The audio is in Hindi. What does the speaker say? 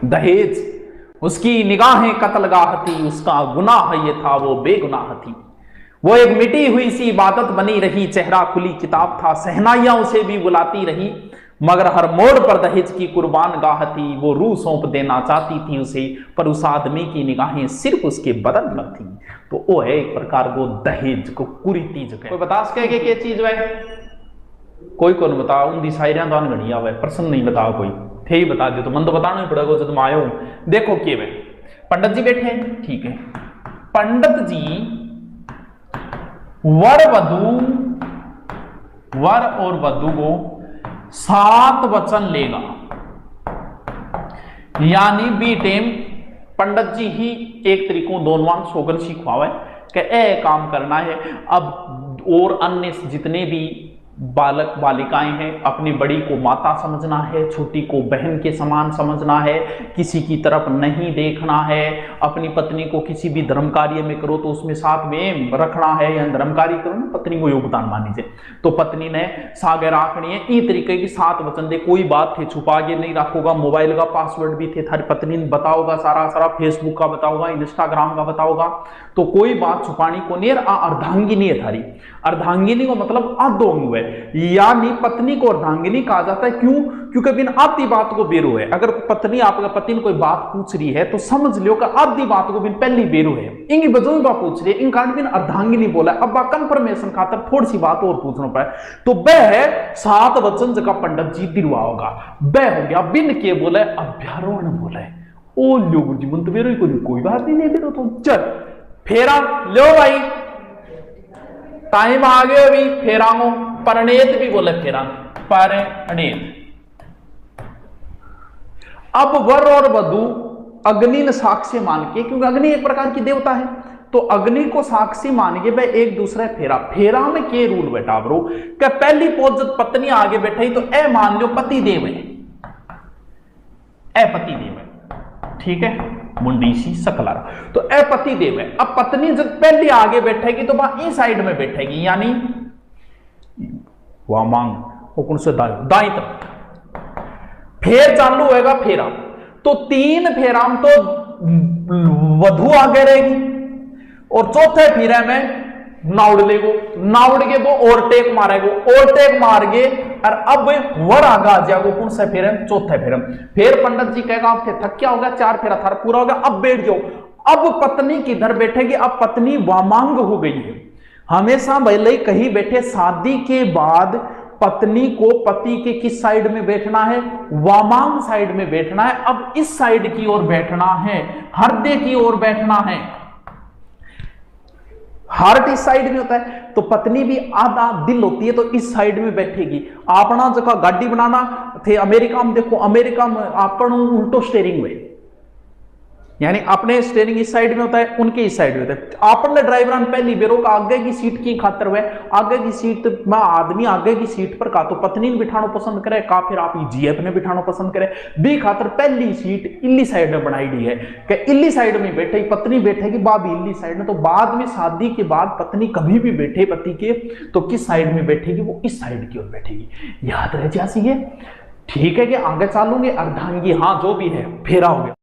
दहेज, उसकी निगाहें कत्लगाह थी, उसका गुनाह ये था वो बेगुनाह थी। वो एक मिटी हुई सी इबादत बनी रही, चेहरा खुली किताब था, सहनाइयां उसे भी बुलाती रही, मगर हर मोड़ पर दहेज की कुर्बान गाह थी। वो रूह सौंप देना चाहती थी उसे, पर उस आदमी की निगाहें सिर्फ उसके बदन पर थी। तो वो है एक प्रकार को दहेज को कुरीति जो कोई बता सके कि क्या चीज है? कोई को नहीं बता, उन शायरियां दान घड़िया हुआ प्रश्न नहीं बता कोई थे ही बता दे तो मन तो बताना ही पड़ेगा जब तुम आयो। देखो के वे पंडित जी बैठे हैं, ठीक है, पंडित जी वर और वधु को 7 वचन लेगा, यानी बी टेम पंडित जी ही एक तरीकों दोनवान सोगन सिखवावे कि ए काम करना है। अब और अन्य जितने भी बालक बालिकाएं हैं, अपनी बड़ी को माता समझना है, छोटी को बहन के समान समझना है, किसी की तरफ नहीं देखना है, अपनी पत्नी को किसी भी धर्म कार्य में करो तो उसमें साथ में रखना है, या धर्म कार्य करो ना पत्नी को योगदान मानी जाए, तो पत्नी ने सागे राखनी है। ई तरीके की 7 वचन दे, कोई बात थे छुपा के नहीं रखोगा, मोबाइल का पासवर्ड भी थे थारी पत्नी ने बताओगा, सारा फेसबुक का बताओगा, इंस्टाग्राम का बताओगा, तो कोई बात छुपानी को नहीं। अर्धांगिनी है थारी, अर्धांगिनी को मतलब अधोंग है, यानी पत्नी को अर्धांगिनी कहा जाता है। क्यों? क्योंकि बिन आधी बात को बेरो है। अगर पत्नी आपका पति ने कोई बात पूछ रही है तो समझ लो कि आधी बात को बिन पहली बेरो है, इंगी बजों बात पूछ रही है, इन कारण बिन अर्धांगिनी बोला। अब कंफर्मेशन खातर थोड़ी सी बात और पूछना पड़े, तो वह है 7 वचन जगह पंडित जी दिलवा होगा। वह हो गया बिन के बोले अभ्यारोहण बोले, ओ लोग जी मन तो बेरो ही कोई बात नहीं बेरो, तो चल फेरा लो भाई, टाइम आ गया अभी फेरा हो, परिणेत भी बोले फेरा, परिणेत। अब वर और वधु अग्नि ने साक्षी मान के, क्योंकि अग्नि एक प्रकार की देवता है, तो अग्नि को साक्षी मान के वह एक दूसरे फेरा में के रूल बैठा ब्रो कि पहली पोज जब पत्नी आगे बैठे तो ए मान लो पति देव है, ए पति देव है, ठीक है, मुंडी सी सकला, तो ए पति देव है। अब पत्नी जब पहली आगे बैठेगी तो वहां इस साइड में बैठेगी, यानी वहां मांग हुकुम से दाई तरफ, फेर चालू होएगा फेरा, तो 3 फेरा में तो वधु आगे रहेगी, और चौथे फेरे में नाउड़ले को, नाउड़ के वो ओवरटेक मारेगो, ओवरटेक मार के और अब वर आगा आ जाएगो कौन से फेरे में? चौथे फेरे में। फिर पंडित जी कहेगा आप थक क्या हो गया, 4 फेरा थारा पूरा हो गया, अब बैठ जाओ। अब पत्नी किधर बैठेगी? अब पत्नी वामांग हो गई है। हमेशा भले कहीं बैठे, शादी के बाद पत्नी को पति के किस साइड में बैठना है? वामांग साइड में बैठना है। अब इस साइड की ओर बैठना है, हृदय की ओर बैठना है, हार्ट इस साइड में होता है, तो पत्नी भी आधा दिल होती है तो इस साइड में बैठेगी। अपना जगह गाड़ी बनाना थे अमेरिका में, देखो अमेरिका में अपन उल्टो स्टेयरिंग में, यानी अपने स्टेयरिंग इस साइड में होता है, उनके इस साइड में होता है। आपने ड्राइवर पहली बेरो का आगे की सीट की खातर हुए, आगे की सीट में आदमी आगे की सीट पर का तो पत्नी ने बिठाना पसंद करे, का फिर आप जीएफ ने बिठाना पसंद करे, बी खातर पहली सीट इल्ली साइड में बनाई दी है कि इल्ली साइड में बैठे पत्नी बैठेगी, बाबी इल्ली साइड में। तो बाद में शादी के बाद पत्नी कभी भी बैठे पति के तो किस साइड में बैठेगी? वो इस साइड की ओर बैठेगी, याद रह जासी है, ठीक है कि आगे चलूंगे। अर्धांगी हाँ जो भी है फेरा हो गया।